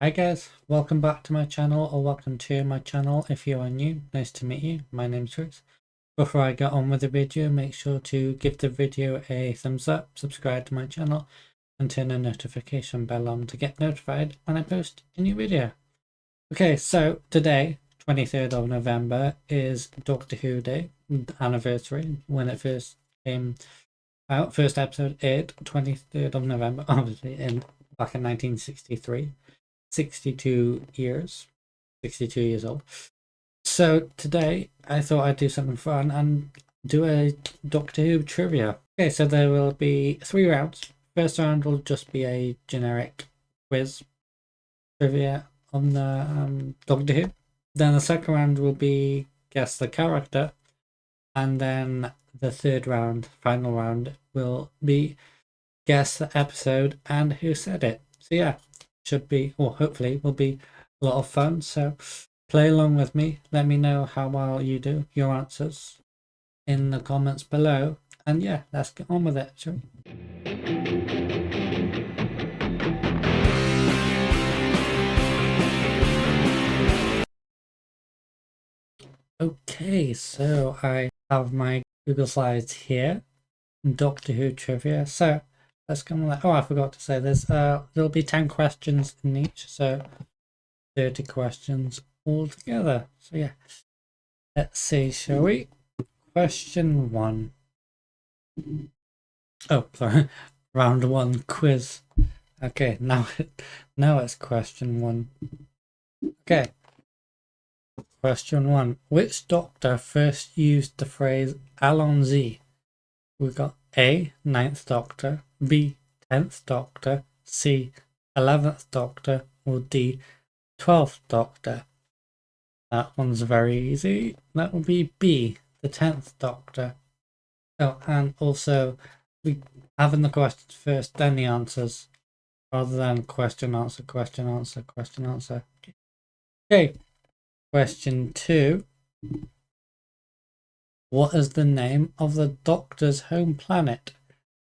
Hi guys, welcome back to my channel, or welcome to my channel if you are new. Nice to meet you. My name's Chris. Before I get on with the video, make sure to give the video a thumbs up, subscribe to my channel, and turn the notification bell on to get notified when I post a new video. Okay, so today, 23rd of November, is Doctor Who Day, anniversary, when it first came out. First episode aired 23rd of November, obviously, back in 1963. 62 years, 62 years old. So today I thought I'd do something fun and do a Doctor Who trivia. Okay, so there will be 3 rounds. First round will just be a generic quiz trivia on the Doctor Who. Then the second round will be guess the character, and then the third round, final round, will be guess the episode and who said it. So yeah, should be, or hopefully will be, a lot of fun. So play along with me. Let me know how well you do your answers in the comments below, and yeah, let's get on with it, shall we? Okay, so I have my Google Slides here, Doctor Who trivia. So let's come on that. Oh, I forgot to say this. There'll be 10 questions in each, so 30 questions altogether. So yeah, let's see, shall we? Question 1. Oh, sorry. Round 1 quiz. Okay, now it's question 1. Okay. Question 1. Which Doctor first used the phrase Allons-y? We got A, 9th Doctor, B, 10th Doctor, C, 11th Doctor, or D, 12th Doctor. That one's very easy. That would be B, the 10th Doctor. Oh, and also we having the questions first, then the answers, rather than question, answer, question, answer, question, answer. Okay, question 2. What is the name of the Doctor's home planet?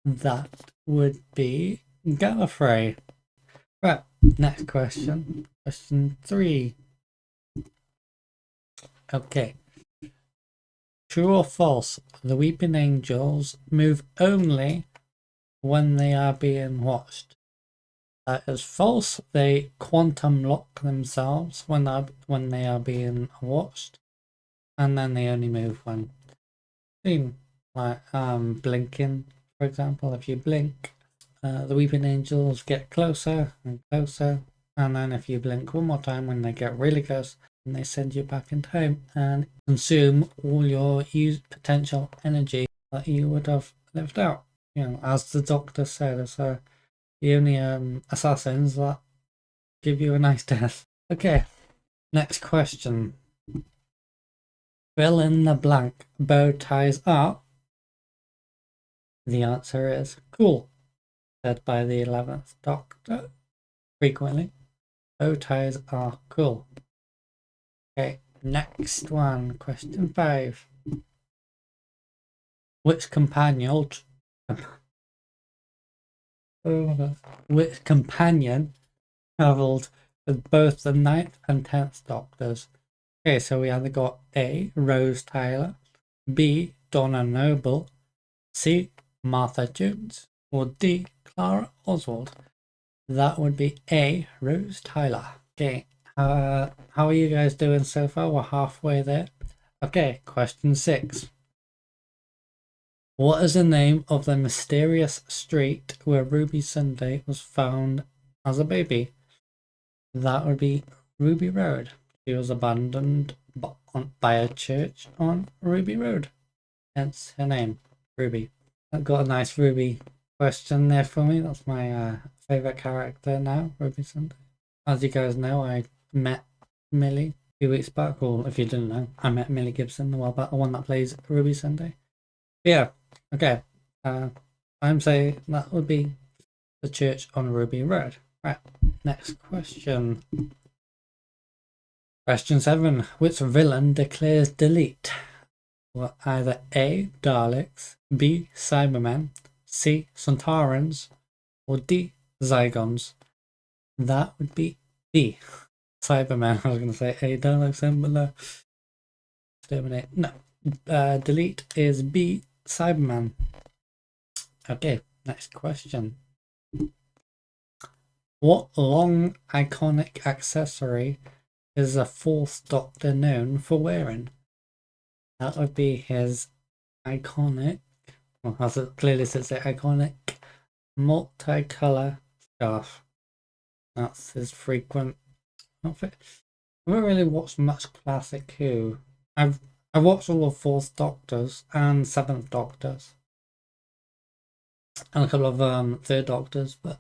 That would be Gallifrey. Right, next question. Question 3. Okay. True or false? The Weeping Angels move only when they are being watched. That is false. They quantum lock themselves when they are being watched, and then they only move when seen. Like blinking, for example. If you blink, the Weeping Angels get closer and closer, and then if you blink one more time when they get really close, then they send you back in time and consume all your used potential energy that you would have lived out. You know, as the Doctor said, so the only assassins that give you a nice death. Okay, next question. Fill in the blank. Bow ties are. The answer is cool, said by the 11th Doctor frequently. Bow ties are cool. Okay, next one. Question 5. Which companion travelled with both the 9th and 10th Doctors? Okay, so we either got A, Rose Tyler, B, Donna Noble, C, Martha Jones, or D, Clara Oswald. That would be A, Rose Tyler. Okay, how are you guys doing so far? We're halfway there. Okay, question 6. What is the name of the mysterious street where Ruby Sunday was found as a baby? That would be Ruby Road. She was abandoned by a church on Ruby Road. Hence her name, Ruby. I've got a nice Ruby question there for me. That's my favourite character now, Ruby Sunday. As you guys know, I met Millie a few weeks back, or if you didn't know, I met Millie Gibson a while back, the one that plays Ruby Sunday. Yeah, okay. I'm saying that would be the church on Ruby Road. Right, next question. Question 7. Which villain declares delete? Well, either A, Daleks, B, Cybermen, C, Centaurans, or D, Zygons. That would be B. Cyberman. I was going to say A. Dialogue sim, but no. Exterminate. No. Delete is B. Cyberman. Okay, next question. What long iconic accessory is the Fourth Doctor known for wearing? That would be his iconic, well, as it clearly says there, iconic multicolour scarf. That's his frequent outfit. I haven't really watched much classic Who. I've watched all of Fourth Doctors and Seventh Doctors. And a couple of Third Doctors, but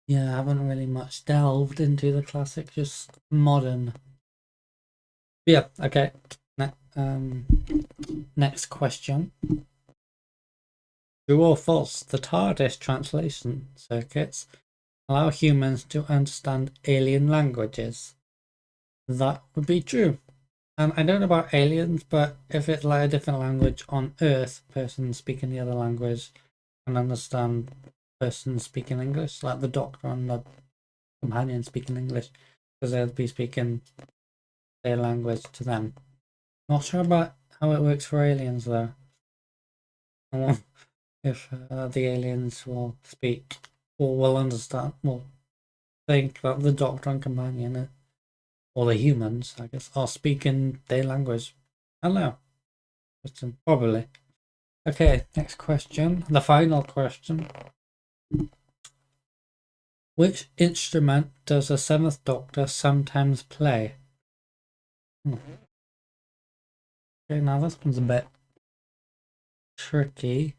yeah, I haven't really much delved into the classic, just modern. Yeah, okay. Next question. True or false? The TARDIS translation circuits allow humans to understand alien languages. That would be true. And I don't know about aliens, but if it's like a different language on Earth, person speaking the other language can understand person speaking English, like the Doctor and the companion speaking English, because they'll be speaking their language to them. Not sure about how it works for aliens though. If the aliens will speak or will understand, will think that the Doctor and companion, or the humans, I guess, are speaking their language. I don't know. Probably. Okay, next question. The final question. Which instrument does the Seventh Doctor sometimes play? Okay, now this one's a bit tricky.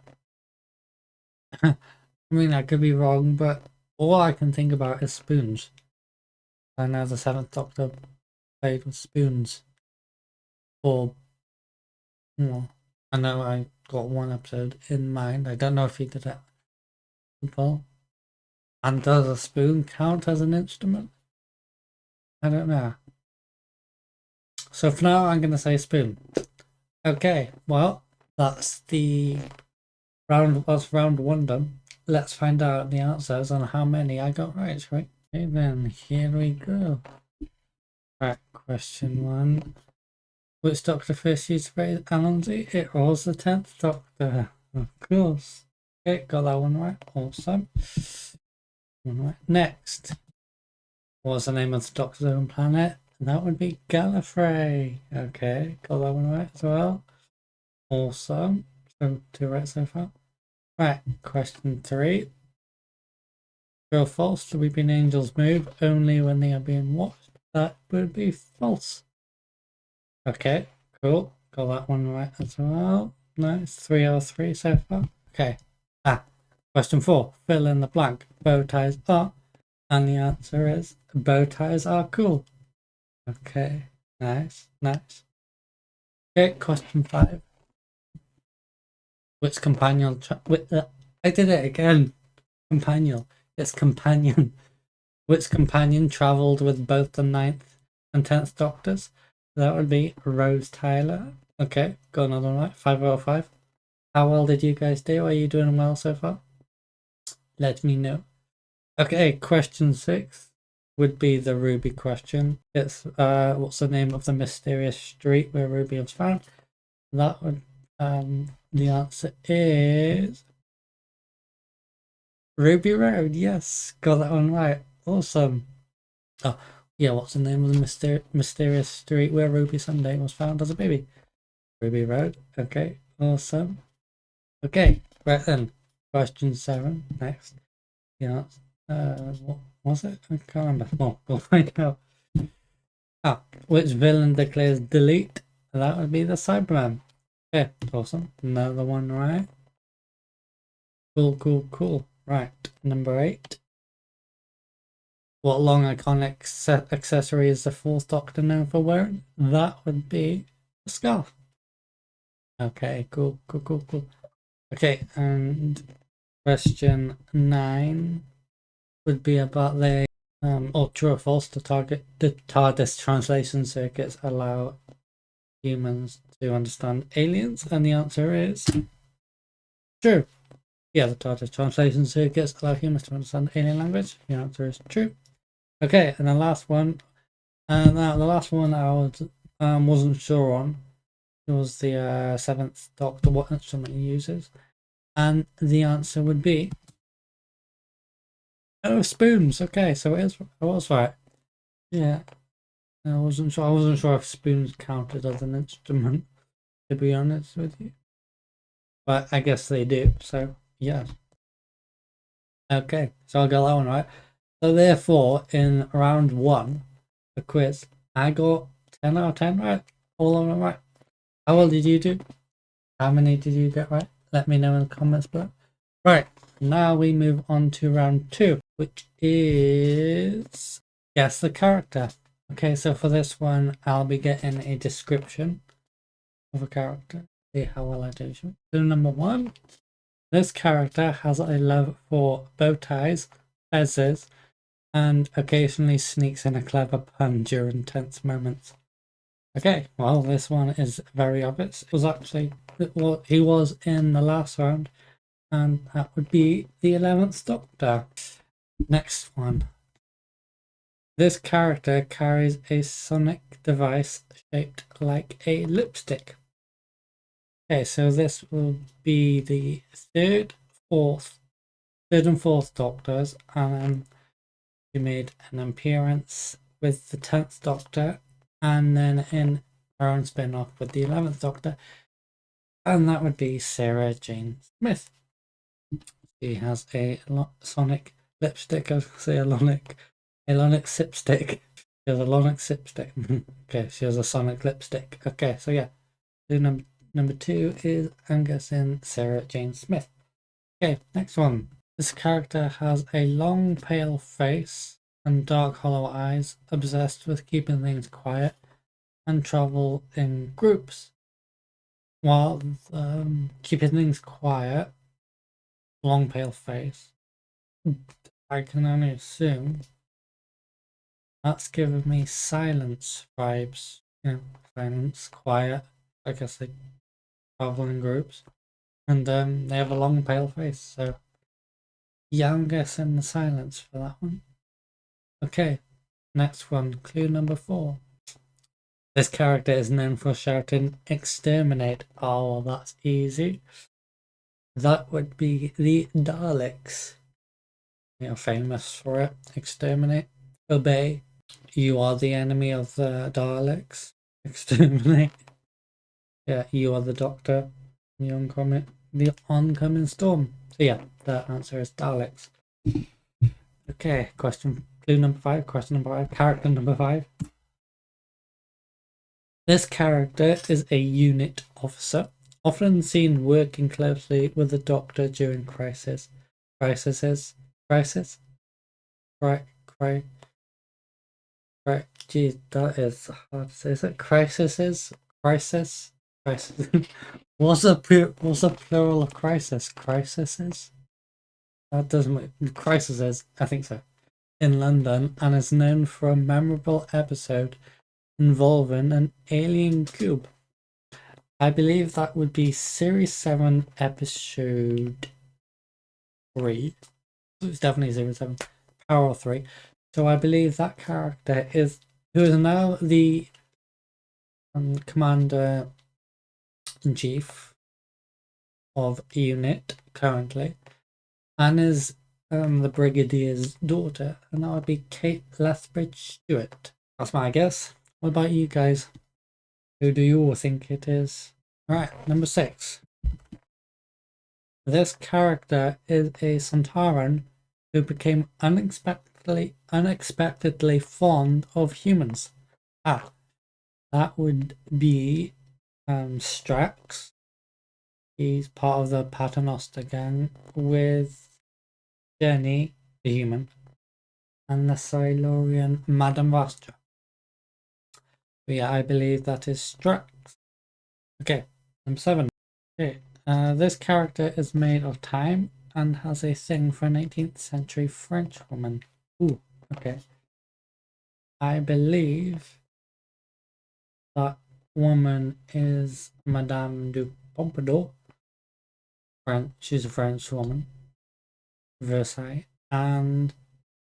I mean, I could be wrong, but all I can think about is spoons. I know the Seventh Doctor played with spoons. Or, I know I got one episode in mind. I don't know if he did it before. And does a spoon count as an instrument? I don't know. So for now, I'm going to say spoon. Okay, well, that's round one done. Let's find out the answers on how many I got right. Okay, then here we go. Right, question one. Which Doctor first used the phrase analogy? It was the 10th Doctor. Of course. Okay, got that one right. Awesome. Alright, next. What's the name of the Doctor's own planet? That would be Gallifrey. Okay, got that one right as well. Awesome. So 2 right so far. Right, question 3. True or false? The weeping angels move only when they are being watched. That would be false. Okay, cool. Got that one right as well. Nice. 3 out of 3 so far. Okay. Question 4. Fill in the blank. Bow ties are. And the answer is bow ties are cool. Okay. Nice. Nice. Okay, question 5. Which companion... I did it again. Companion. It's companion. Which companion travelled with both the 9th and 10th Doctors? That would be Rose Tyler. Okay, got another one right. 5 out of 5. How well did you guys do? Are you doing well so far? Let me know. Okay, question 6 would be the Ruby question. It's what's the name of the mysterious street where Ruby was found? That would the answer is Ruby Road. Yes, got that one right. Awesome. Oh, yeah, what's the name of the mysterious street where Ruby Sunday was found as a baby? Ruby Road. Okay, awesome. Okay, right then. Question 7 next. Yeah, what was it? I can't remember. Well, we'll find out. Which villain declares delete? That would be the Cyberman. Okay, awesome. Another one right. Cool, cool, cool. Right, number 8. What long iconic accessory is the Fourth Doctor known for wearing? That would be a scarf. Okay, cool, cool, cool, cool. Okay, and question 9 would be about the or true or false, the TARDIS translation circuits allow humans to understand aliens, and the answer is true. Yeah, the TARDIS translation circuits allow humans to understand alien language. The answer is true. Okay, and the last one, and now the last one wasn't sure on. It was the Seventh Doctor, what instrument he uses, and the answer would be spoons. Okay, so I was right. Yeah, I wasn't sure. I wasn't sure if spoons counted as an instrument, to be honest with you, but I guess they do. So yeah. Okay, so I got that one right. So therefore, in round one, the quiz, I got 10 out of 10 right. All of them right. How well did you do? How many did you get right? Let me know in the comments below. Right, now we move on to round two, which is guess the character. Okay, so for this one, I'll be getting a description of a character. See how well I do. So number one, this character has a love for bow ties, feathers, and occasionally sneaks in a clever pun during tense moments. Okay, well, this one is very obvious. It was actually, he was in the last round, and that would be the 11th Doctor. Next one. This character carries a sonic device shaped like a lipstick. Okay, so this will be the third and fourth Doctors, and she made an appearance with the 10th Doctor, and then in her own spin-off with the 11th Doctor, and that would be Sarah Jane Smith. She has a sonic lipstick. I was going to say a lonic sipstick. She has a lonic sipstick. Okay, she has a sonic lipstick. Okay, so yeah. So number two is, I'm guessing, Sarah Jane Smith. Okay, next one. This character has a long, pale face and dark, hollow eyes, obsessed with keeping things quiet, and travel in groups. While keeping things quiet, long, pale face, I can only assume that's giving me silence vibes. You know, silence, quiet. I guess they travel in groups, and they have a long, pale face. So yeah, I'm guessing the silence for that one. Okay, next one, clue number 4. This character is known for shouting "Exterminate." Oh, that's easy. That would be the Daleks. They are famous for it. Exterminate. Obey. You are the enemy of the Daleks. Exterminate. Yeah, you are the Doctor. The oncoming storm. So yeah, the answer is Daleks. Okay, clue number 5, question number 5, character number 5. This character is a unit officer, often seen working closely with the Doctor during crisis. Crisis? Geez, that is hard to say. Is it crisis? Crisis? Crisis? What's a plural of crisis? Crises? That doesn't make crises. I think so. In London, and is known for a memorable episode involving an alien cube. I believe that would be Series 7, Episode 3. It's definitely Series 7, Power 3. So I believe that character is, who is now the Commander-in-Chief of Unit currently, and is the Brigadier's daughter, and that would be Kate Lethbridge Stewart. That's my guess. What about you guys? Who do you all think it is? Alright, number 6. This character is a Sontaran who became unexpectedly fond of humans. Ah, that would be Strax. He's part of the Paternoster gang with Jenny, the human, and the Silurian Madame Vastra. But yeah, I believe that is Strax. Okay, number 7. Okay, this character is made of time and has a thing for a 19th century French woman. Ooh, okay. I believe that woman is Madame du Pompadour. She's a French woman. Versailles. And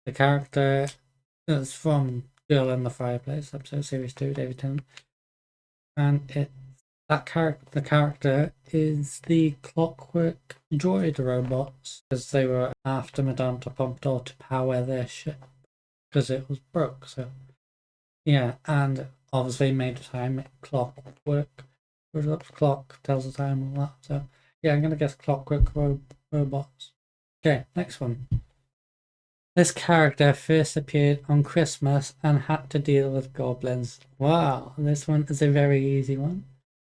the character It's from Girl in the Fireplace, episode series 2, David Tennant. And the character is the Clockwork Droid robots, because they were after Madame de Pompadour to power their ship because it was broke. So yeah, and obviously made time clockwork. Clock tells the time and all that. So yeah, I'm gonna guess Clockwork robots. Okay, next one. This character first appeared on Christmas and had to deal with goblins. Wow, this one is a very easy one.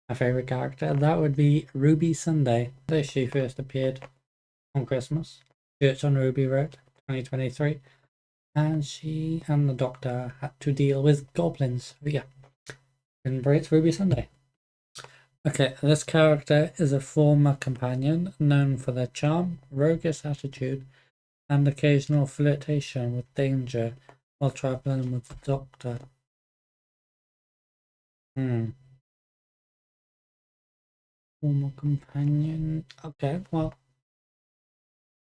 My favourite character, that would be Ruby Sunday. She first appeared on Christmas. Church on Ruby Road, 2023. And she and the Doctor had to deal with goblins. So yeah, remember it's Ruby Sunday. Okay, this character is a former companion known for their charm, roguish attitude, and occasional flirtation with danger while traveling with the Doctor. Former companion. Okay, well,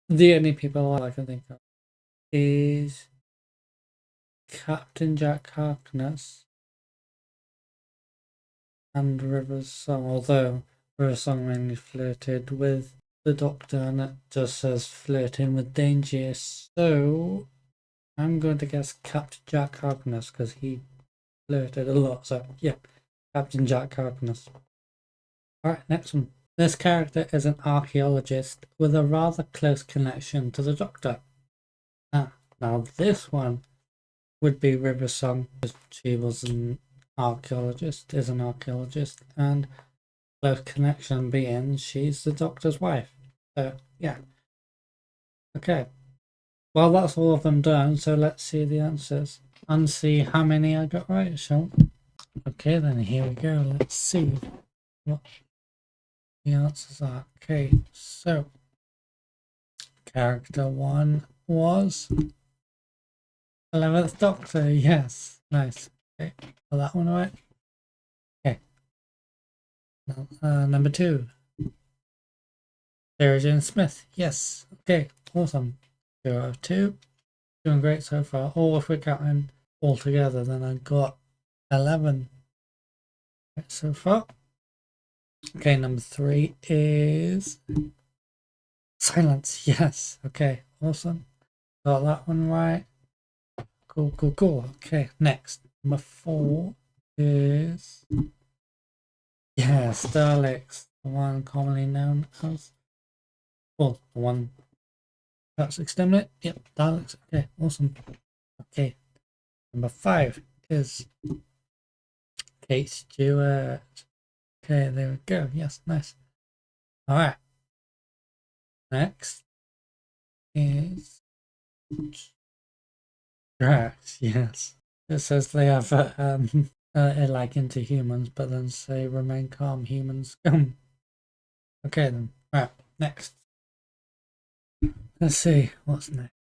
the only people I can think of is Captain Jack Harkness and River's Song, although River's Song mainly flirted with the Doctor and it just says flirting with danger. So I'm going to guess Captain Jack Harkness because he flirted a lot. So yeah, Captain Jack Harkness. Alright, next one. This character is an archaeologist with a rather close connection to the Doctor. Now this one would be River Song, because she was an archaeologist, and close connection being she's the Doctor's wife. So yeah. Okay. Well, that's all of them done, so let's see the answers and see how many I got right, shall we? Okay, then here we go. Let's see what the answers are. Okay, so character 1 was 11th Doctor. Yes, nice. Okay, got that one right. Okay, number 2, Sarah Jane Smith. Yes, okay, awesome. 0 out of 2. Doing great so far. Oh, if we're counting all together, then I got 11 right so far. Okay, number 3 is Silence. Yes, okay, awesome. Got that one right. Cool, cool, cool. Okay, next. Number 4 is... Yes, Daleks. The one commonly known as... Well, the one that's exterminate. Yep, Daleks. Okay, awesome. Okay, number 5 is Kate Stewart. Okay, there we go. Yes, nice. Alright. Next is Drax. Yes. It says they have like into humans, but then say remain calm, humans. Okay then. Right, next. Let's see what's next.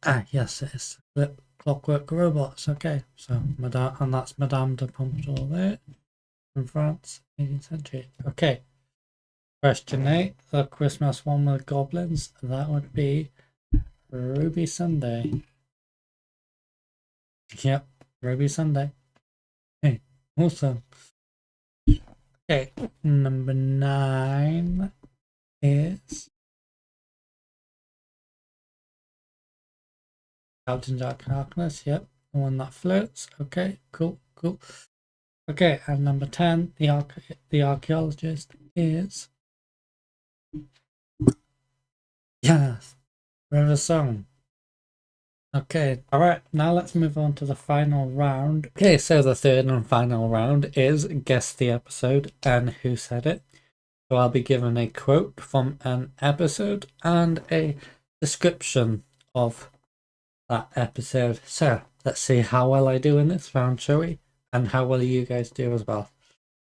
Ah, yes, it is Clockwork Robots. Okay, so Madame, and that's Madame de Pompadour there in France, 18th century. Okay. Question 8, the Christmas one with goblins. That would be Ruby Sunday. Yep, Ruby Sunday. Hey, awesome. Okay, number 9 is Captain Jack Harkness. Yep, the one that floats. Okay, cool, cool. Okay, and number 10, the archaeologist is... Yes, River Song. Okay, alright, now let's move on to the final round. Okay, so the third and final round is Guess the Episode and Who Said It. So I'll be given a quote from an episode and a description of that episode. So let's see how well I do in this round, shall we? And how well you guys do as well.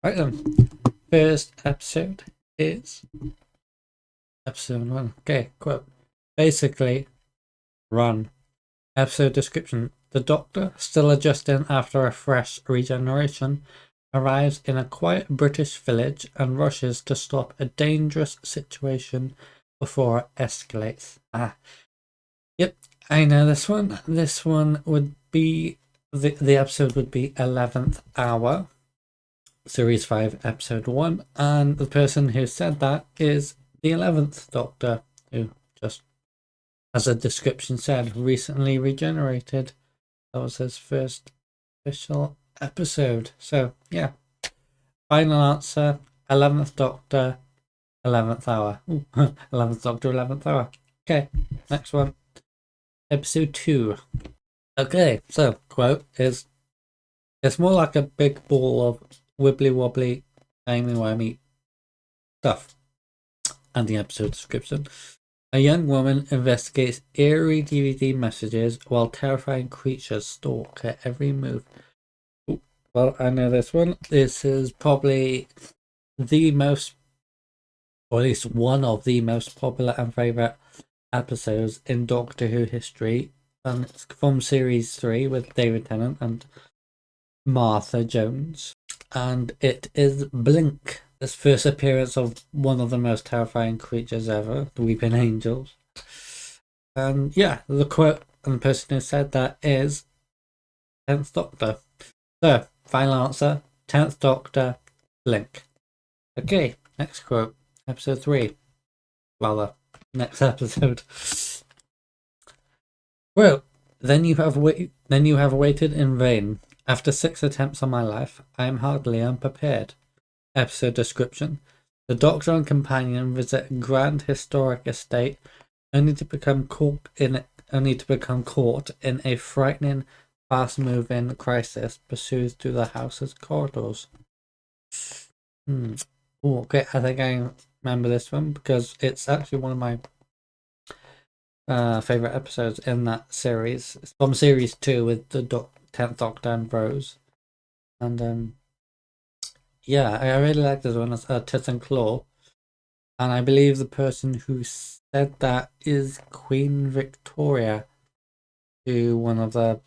Right then, first episode is episode 1. Okay, quote. Basically, run. Episode description. The Doctor, still adjusting after a fresh regeneration, arrives in a quiet British village and rushes to stop a dangerous situation before it escalates. Yep, I know this one. This one would be the episode would be 11th Hour, Series 5, Episode 1, and the person who said that is the 11th Doctor, who just, as a description said, recently regenerated. That was his first official episode. So, yeah. Final answer, 11th Doctor, 11th Hour. Ooh, 11th Doctor, 11th Hour. Okay, next one. Episode 2. Okay, so, quote is, it's more like a big ball of wibbly wobbly, timey-wimey stuff. And the episode description. A young woman investigates eerie DVD messages while terrifying creatures stalk her every move. Ooh, well, I know this one. This is probably the most, or at least one of the most popular and favourite episodes in Doctor Who history. And it's from Series 3 with David Tennant and Martha Jones. And it is Blink. This first appearance of one of the most terrifying creatures ever, the Weeping Angels. And yeah, the quote and the person who said that is 10th Doctor. So, final answer, 10th Doctor, Blink. Okay, next quote, episode 3. Rather, next episode. Well, then you have waited in vain. After 6 attempts on my life, I am hardly unprepared. Episode description. The Doctor and companion visit a grand historic estate only to become caught in a frightening, fast-moving crisis pursued through the house's corridors. Oh, okay, I think I remember this one because it's actually one of my favorite episodes in that series. It's from series 2 with the 10th Doctor and Rose, and yeah, I really like this one. It's Tooth and Claw, and I believe the person who said that is Queen Victoria, to one of the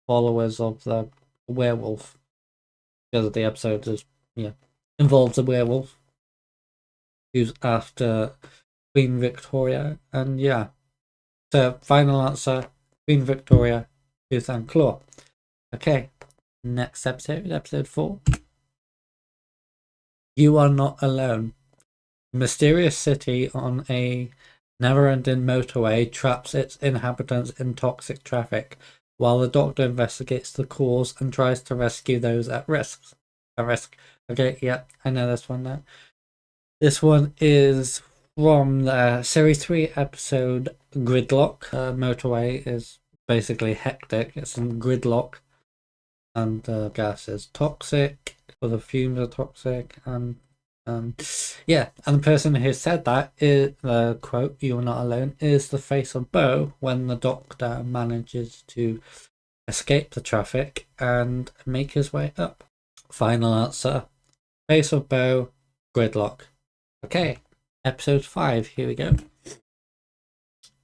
followers of the werewolf, because the episode is involves a werewolf who's after Queen Victoria, and yeah. So final answer, Queen Victoria, Tooth and Claw. Okay, next episode, episode 4. You are not alone. A mysterious city on a never-ending motorway traps its inhabitants in toxic traffic, while the Doctor investigates the cause and tries to rescue those at risk. Okay, yeah, I know this one now. This one is from the Series 3 episode Gridlock. Motorway is basically hectic. It's in gridlock, and the gas is toxic, or the fumes are toxic, and yeah, and the person who said that is the quote, "You're not alone," is the face of Bo when the Doctor manages to escape the traffic and make his way up. Final answer, face of Bo, gridlock. Okay, episode 5, here we go.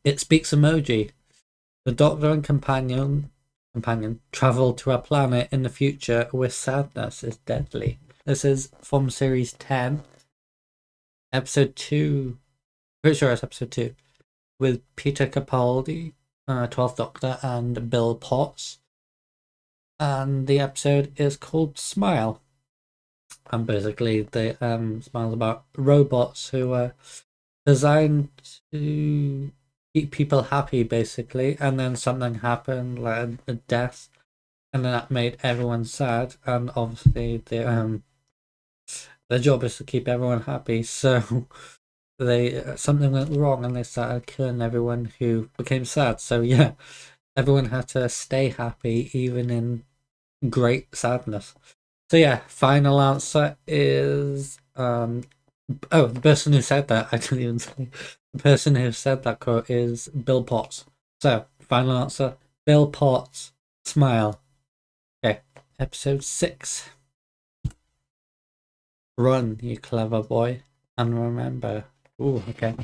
It speaks emoji. The Doctor and companion travel to a planet in the future where sadness is deadly. This is from series 10, episode 2. Pretty sure it's episode 2, with Peter Capaldi, 12th Doctor, and Bill Potts. And the episode is called Smile. And basically, the smile's about robots who are designed to keep people happy, basically, and then something happened, like a death, and then that made everyone sad, and obviously their job is to keep everyone happy, so something went wrong and they started killing everyone who became sad. So yeah, everyone had to stay happy even in great sadness. So yeah, final answer is the person who said that, I didn't even say. The person who said that quote is Bill Potts. So, final answer, Bill Potts, Smile. Okay, episode 6. Run, you clever boy. And remember. Ooh, okay.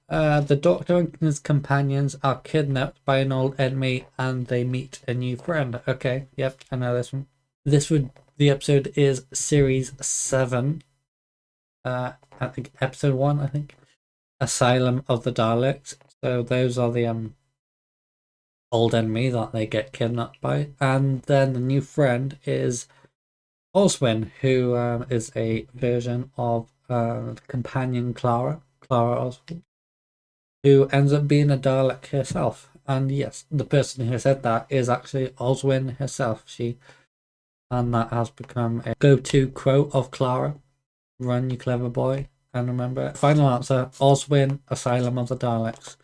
The Doctor and his companions are kidnapped by an old enemy and they meet a new friend. Okay, yep, I know this one. The episode is series 7. I think episode 1, I think. Asylum of the Daleks. So those are the old enemy that they get kidnapped by. And then the new friend is Oswin, who is a version of companion Clara Oswin, who ends up being a Dalek herself. And yes, the person who said that is actually Oswin herself. And that has become a go-to quote of Clara. Run, you clever boy. And remember, final answer, Oswin, Asylum of the Daleks.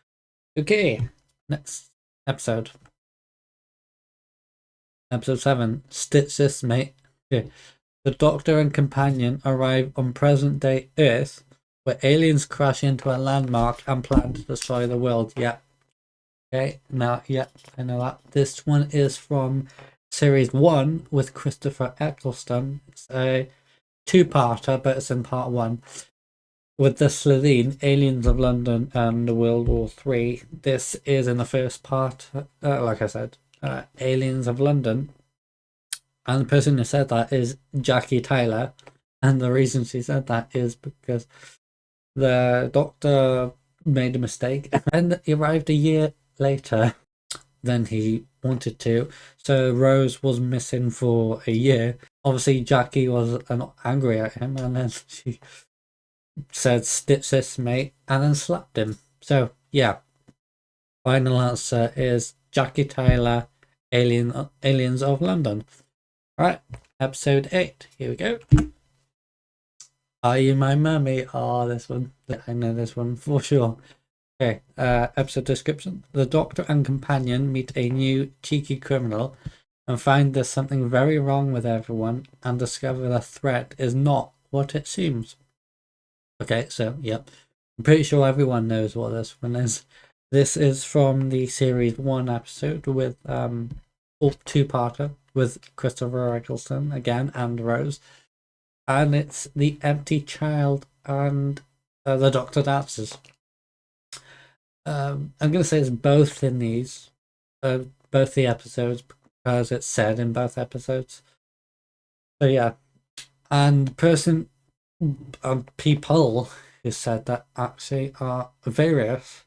Okay, next episode. Episode 7, Stitch This, mate. Okay. The Doctor and companion arrive on present-day Earth, where aliens crash into a landmark and plan to destroy the world. Yeah. Okay, now, yeah, I know that. This one is from Series 1 with Christopher Eccleston. It's a two-parter, but it's in part 1. With the Slitheen, Aliens of London, and World War III. This is in the first part, like I said, Aliens of London. And the person who said that is Jackie Tyler. And the reason she said that is because the Doctor made a mistake and he arrived a year later than he wanted to. So Rose was missing for a year. Obviously, Jackie was angry at him, and then she said, "Stitch this, mate," and then slapped him. So, yeah. Final answer is Jackie Tyler, Aliens of London. Right, episode 8. Here we go. Are You My Mummy? Oh, this one. I know this one for sure. Okay, episode description. The Doctor and companion meet a new cheeky criminal and find there's something very wrong with everyone and discover the threat is not what it seems. Okay, so, yep. I'm pretty sure everyone knows what this one is. This is from the Series 1 episode with, two-parter with Christopher Eccleston again and Rose. And it's The Empty Child and The Doctor Dances. I'm going to say it's both in these, both the episodes, because it's said in both episodes. So yeah, and people who said that actually are various,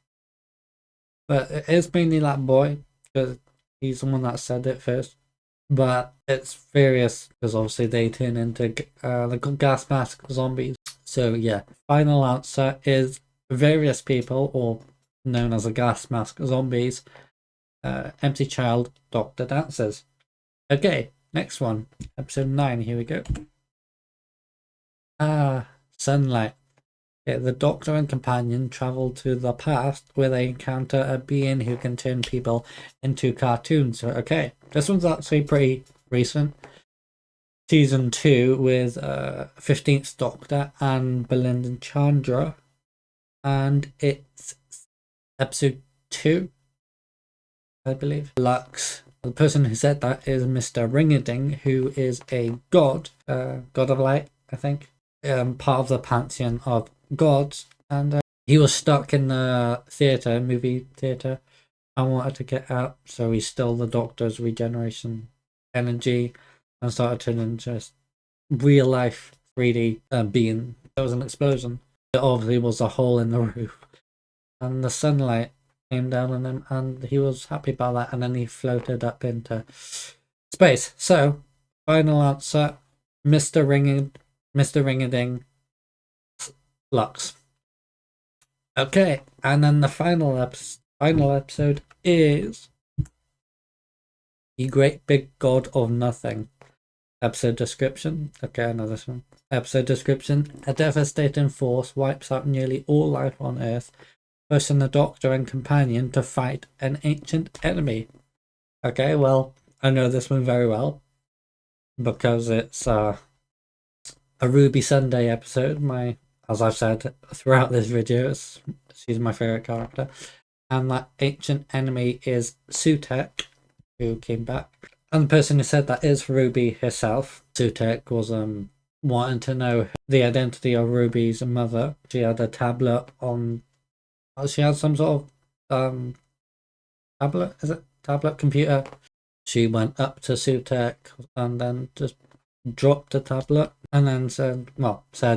but it is mainly that boy because he's the one that said it first. But it's various because obviously they turn into the gas mask zombies. So yeah, final answer is various people, or known as the gas mask zombies. Empty Child, Doctor Dances. Okay, next one, episode 9. Here we go. Sunlight. Okay, the Doctor and companion travel to the past where they encounter a being who can turn people into cartoons. So, okay, this one's actually pretty recent. Season 2 with 15th Doctor and Belinda Chandra. And it's episode 2, I believe. Lux. The person who said that is Mr. Ringading, who is a god, god of light, I think. Part of the pantheon of gods, and he was stuck in the movie theater, and wanted to get out, so he stole the Doctor's regeneration energy and started turning into real life 3D being. There was an explosion. It obviously was a hole in the roof, and the sunlight came down on him, and he was happy about that, and then he floated up into space. So, final answer, Mr. Ringading, Lux. Okay, and then the final episode is The Great Big God of Nothing. Episode description. Okay, I know this one. Episode description. A devastating force wipes out nearly all life on Earth, forcing the Doctor and companion to fight an ancient enemy. Okay, well, I know this one very well because it's a Ruby Sunday episode. As I've said throughout this video, she's my favourite character. And that ancient enemy is Sutek, who came back. And the person who said that is Ruby herself. Sutek was wanting to know the identity of Ruby's mother. She had a tablet on... She had some sort of tablet? Is it? Tablet computer. She went up to Sutek and then just dropped the tablet and then said,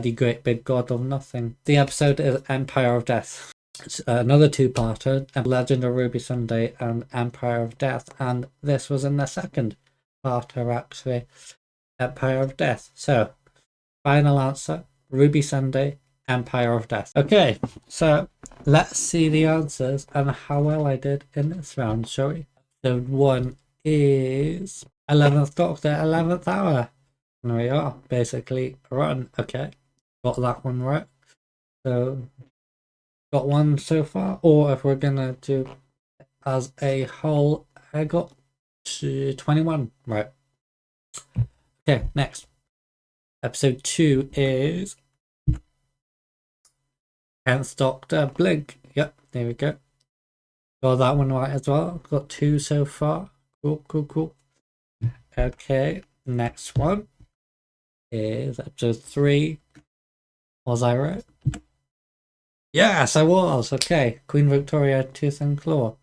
the great big god of nothing. The episode is Empire of Death. It's another two-parter, Legend of Ruby Sunday and Empire of Death, and this was in the second parter actually, Empire of Death. So, final answer, Ruby Sunday, Empire of Death. Okay, so let's see the answers and how well I did in this round, shall we? So 1 is 11th Doctor, 11th Hour. There we are, basically rotten. Okay, got that one right. So got one so far, or if we're gonna do as a whole, I got 21 right. Okay, next. Episode 2 is 10th Doctor, Blink. Yep, there we go. Got that one right as well. Got 2 so far. Cool. Okay, next one is episode 3. Was I right? Yes, I was. Okay, Queen Victoria, Tooth and Claw.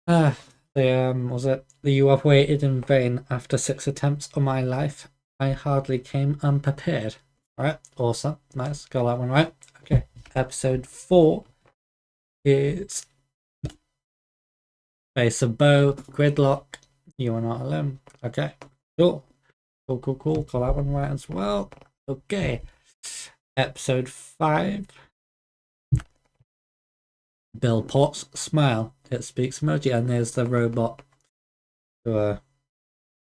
Was it you have waited in vain after 6 attempts on my life? I hardly came unprepared. Alright, awesome. Nice, got that one right. Okay, episode 4 is Face of Bow, Gridlock, You Are Not Alone. Okay, cool. Got that one right as well. Okay, episode 5. Bill Potts, Smile, It Speaks emoji, and there's the robot who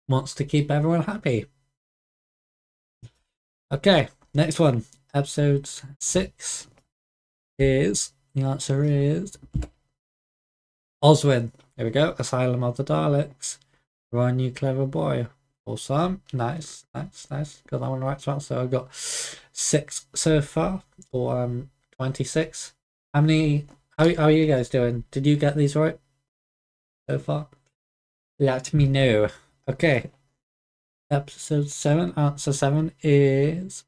wants to keep everyone happy. Okay, next one. Episode 6 is, the answer is Oswin. There we go. Asylum of the Daleks. Run, you clever boy. Awesome. Nice. Got that one right as well. So I got 6 so far, or 26. How many? How are you guys doing? Did you get these right so far? Let me know. Okay. Episode 7. Answer 7 is.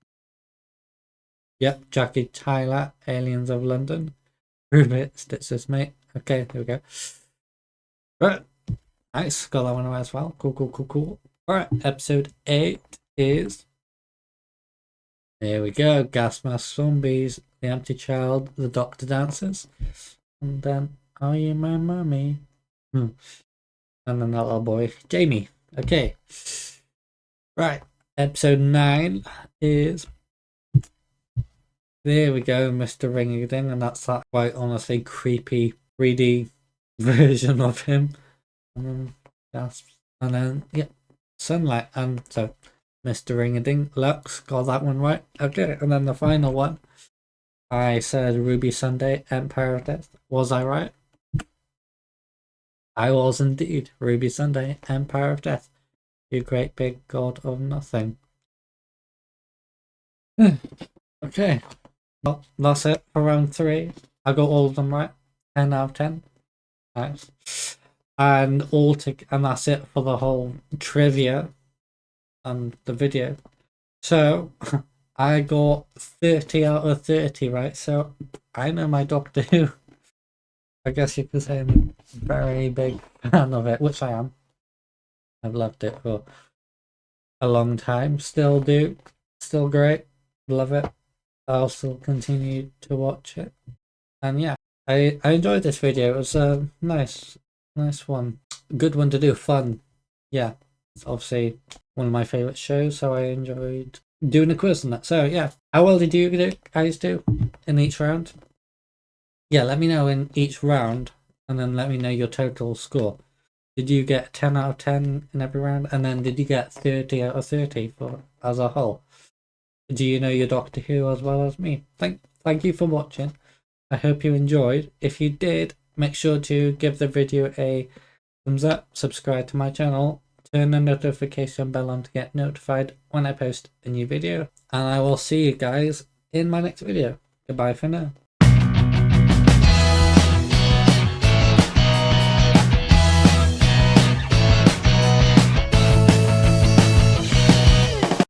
Yep, Jackie Tyler, Aliens of London. Rubit, Stitches, mate. Okay, here we go. Right. Nice. Got that one right as well. Cool. Alright, episode 8 is. There we go. Gas Mask Zombies, The Empty Child, The Doctor Dances. And then, Are You My Mummy? And then that little boy, Jamie. Okay. Right. Episode 9 is. There we go, Mr. Ring-a-ding, and that's that quite honestly creepy 3D version of him. And then yeah, sunlight, and so Mr. Ring-a-ding, Lux, got that one right. Okay, and then the final one, I said Ruby Sunday, Empire of Death. Was I right? I was indeed. Ruby Sunday, Empire of Death. You great big god of nothing. Okay. Well, that's it for round 3. I got all of them right. 10 out of 10. Nice. And that's it for the whole trivia and the video. So I got 30 out of 30 right. So I know my Doctor Who. I guess you could say I'm a very big fan of it, which I am. I've loved it for a long time. Still do. Still great. Love it. I'll still continue to watch it. And yeah, I enjoyed this video. It was a nice one. Good one to do. Fun. Yeah, it's obviously one of my favourite shows, so I enjoyed doing a quiz on that. So yeah, how well did you guys do in each round? Yeah, let me know in each round, and then let me know your total score. Did you get 10 out of 10 in every round? And then did you get 30 out of 30 for as a whole? Do you know your Doctor Who as well as me? Thank you for watching. I hope you enjoyed. If you did, make sure to give the video a thumbs up, subscribe to my channel, turn the notification bell on to get notified when I post a new video, and I will see you guys in my next video. Goodbye for now.